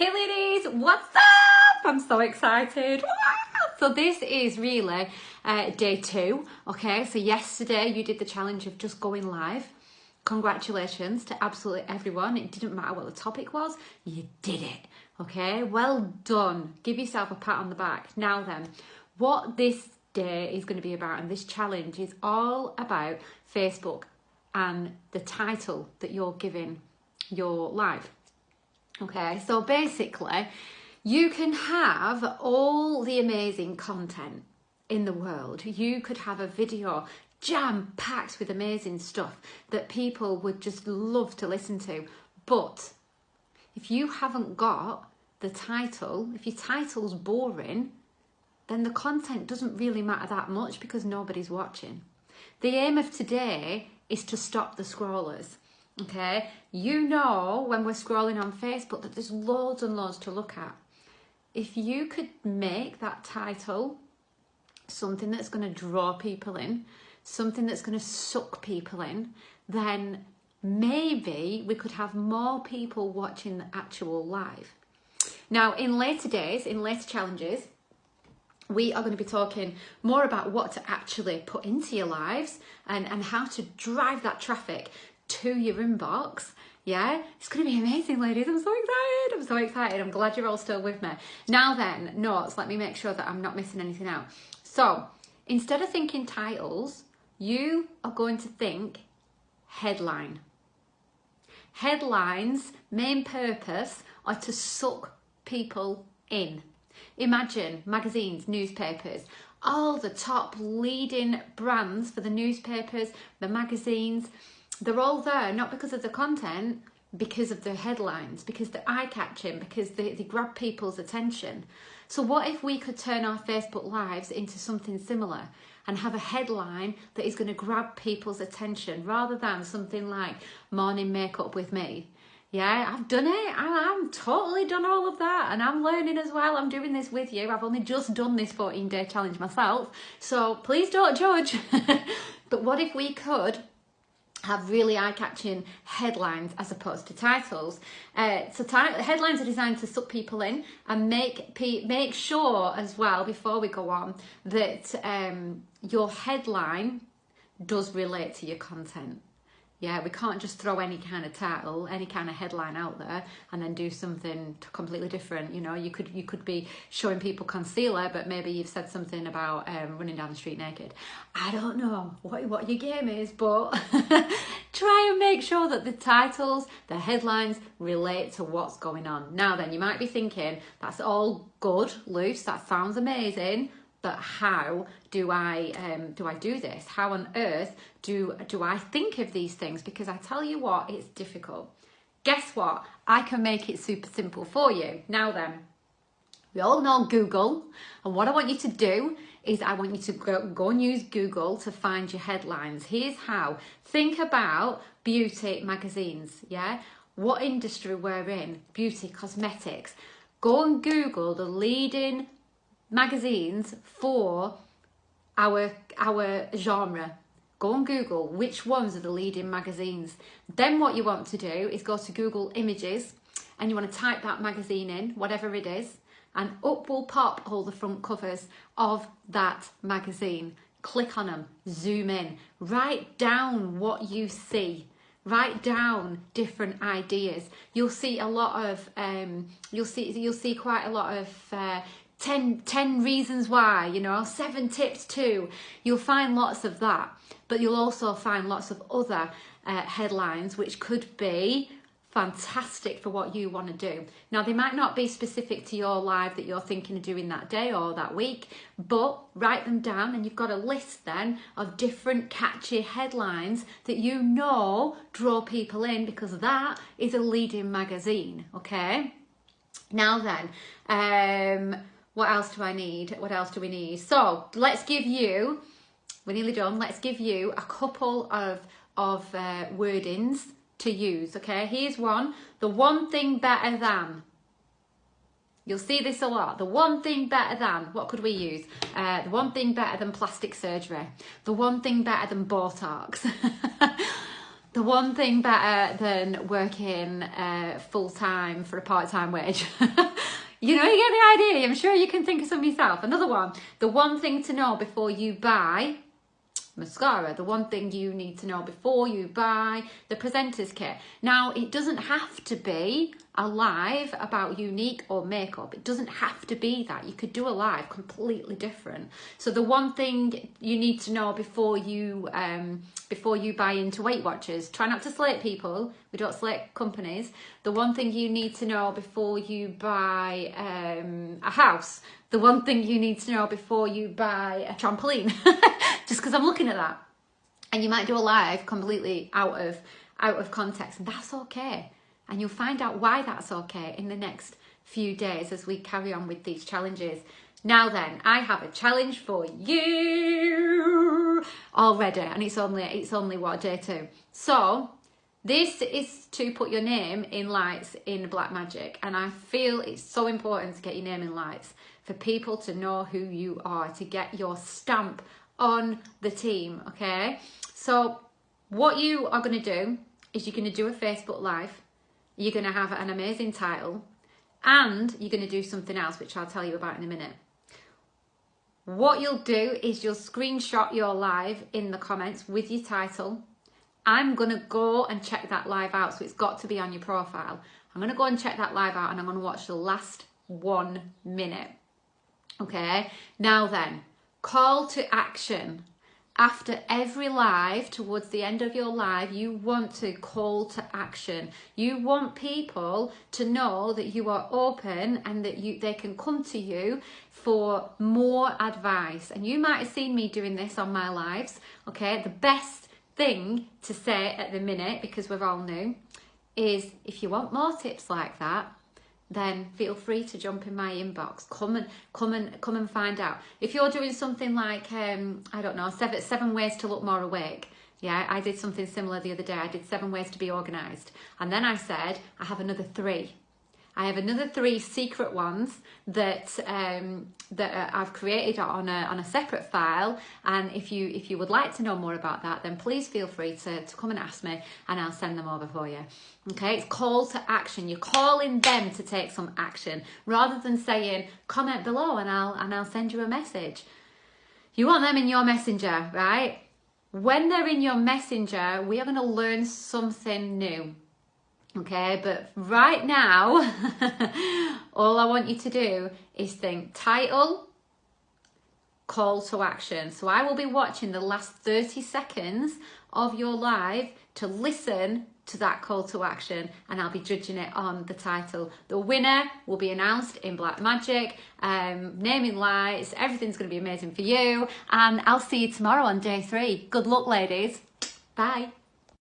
Hey ladies, what's up? I'm so excited. So this is really day 2, okay? So yesterday you did the challenge of just going live. Congratulations to absolutely everyone. It didn't matter what the topic was, you did it, okay? Well done. Give yourself a pat on the back. Now then, what this day is going to be about, and this challenge is all about Facebook and the title that you're giving your live. Okay, so basically, you can have all the amazing content in the world. You could have a video jam-packed with amazing stuff that people would just love to listen to. But if you haven't got the title, if your title's boring, then the content doesn't really matter that much because nobody's watching. The aim of today is to stop the scrollers. Okay, you know when we're scrolling on Facebook that there's loads and loads to look at. If you could make that title something that's going to draw people in, something that's going to suck people in, then maybe we could have more people watching the actual live. Now, in later days, in later challenges, we are going to be talking more about what to actually put into your lives and how to drive that traffic to your inbox. Yeah, it's going to be amazing, ladies. I'm so excited. I'm so excited. I'm glad you're all still with me. Now then, notes. Let me make sure that I'm not missing anything out. So instead of thinking titles, you are going to think headline. Headlines' main purpose are to suck people in. Imagine magazines, newspapers, all the top leading brands for the newspapers, the magazines. They're all there, not because of the content, because of the headlines, because they're eye-catching, because they grab people's attention. So what if we could turn our Facebook Lives into something similar and have a headline that is going to grab people's attention rather than something like morning makeup with me? Yeah, I've done it. I'm totally done all of that, and I'm learning as well. I'm doing this with you. I've only just done this 14-day challenge myself, so please don't judge. But what if we could have really eye-catching headlines as opposed to titles? Headlines are designed to suck people in and make sure as well, before we go on, that your headline does relate to your content. Yeah, we can't just throw any kind of title, any kind of headline out there and then do something completely different. You know, you could be showing people concealer, but maybe you've said something about running down the street naked. I don't know what your game is, but try and make sure that the titles, the headlines relate to what's going on. Now then, you might be thinking, that's all good, Luce, that sounds amazing. But how do I do this? How on earth do I think of these things? Because I tell you what, it's difficult. Guess what? I can make it super simple for you. Now then, we all know Google, and what I want you to do is I want you to go and use Google to find your headlines. Here's how. Think about beauty magazines, yeah? What industry we're in, beauty, cosmetics. Go and Google the leading magazines for our genre. Go on Google which ones are the leading magazines. Then what you want to do is go to Google Images and you want to type that magazine in, whatever it is, and up will pop all the front covers of that magazine. Click on them, zoom in, write down what you see. Write down different ideas. You'll see a lot of you'll see quite a lot of 10 reasons why, you know, 7 tips too. You'll find lots of that, but you'll also find lots of other headlines which could be fantastic for what you want to do. Now, they might not be specific to your live that you're thinking of doing that day or that week, but write them down and you've got a list then of different catchy headlines that you know draw people in, because that is a leading magazine, okay? Now then, what else do I need? What else do we need? So let's give you, we're nearly done, let's give you a couple of wordings to use, okay? Here's one, the one thing better than. You'll see this a lot. The one thing better than, what could we use? The one thing better than plastic surgery. The one thing better than Botox. The one thing better than working full-time for a part-time wage. You know, you get the idea. I'm sure you can think of some yourself. Another one. The one thing to know before you buy mascara. The one thing you need to know before you buy the presenter's kit. Now, it doesn't have to be a live about Younique or makeup. It doesn't have to be that. You could do a live completely different. So the one thing you need to know before you buy into Weight Watchers, try not to slate people. We don't slate companies. The one thing you need to know before you buy a house. The one thing you need to know before you buy a trampoline. Just because I'm looking at that. And you might do a live completely out of context, and that's okay. And you'll find out why that's okay in the next few days as we carry on with these challenges. Now then, I have a challenge for you already, and it's only what, day 2. So this is to put your name in lights in Blackmagic, and I feel it's so important to get your name in lights for people to know who you are, to get your stamp on the team, okay? So what you are going to do is you're going to do a Facebook Live. You're going to have an amazing title, and you're going to do something else, which I'll tell you about in a minute. What you'll do is you'll screenshot your live in the comments with your title. I'm going to go and check that live out, so it's got to be on your profile. I'm going to go and check that live out, and I'm going to watch the last 1 minute. Okay, now then, call to action. After every live, towards the end of your live, you want to call to action. You want people to know that you are open and that they can come to you for more advice. And you might have seen me doing this on my lives, okay? The best thing to say at the minute, because we're all new, is if you want more tips like that, then feel free to jump in my inbox. Come and find out. If you're doing something like I don't know, seven ways to look more awake. Yeah, I did something similar the other day. I did 7 ways to be organised, and then I said I have another 3. I have another 3 secret ones that I've created on a separate file. And if you would like to know more about that, then please feel free to come and ask me, and I'll send them over for you. Okay, it's call to action. You're calling them to take some action rather than saying comment below and I'll send you a message. You want them in your messenger, right? When they're in your messenger, we are going to learn something new. Okay, but right now, all I want you to do is think title, call to action. So I will be watching the last 30 seconds of your live to listen to that call to action, and I'll be judging it on the title. The winner will be announced in Blackmagic, naming lights, everything's going to be amazing for you, and I'll see you tomorrow on day 3. Good luck, ladies. Bye.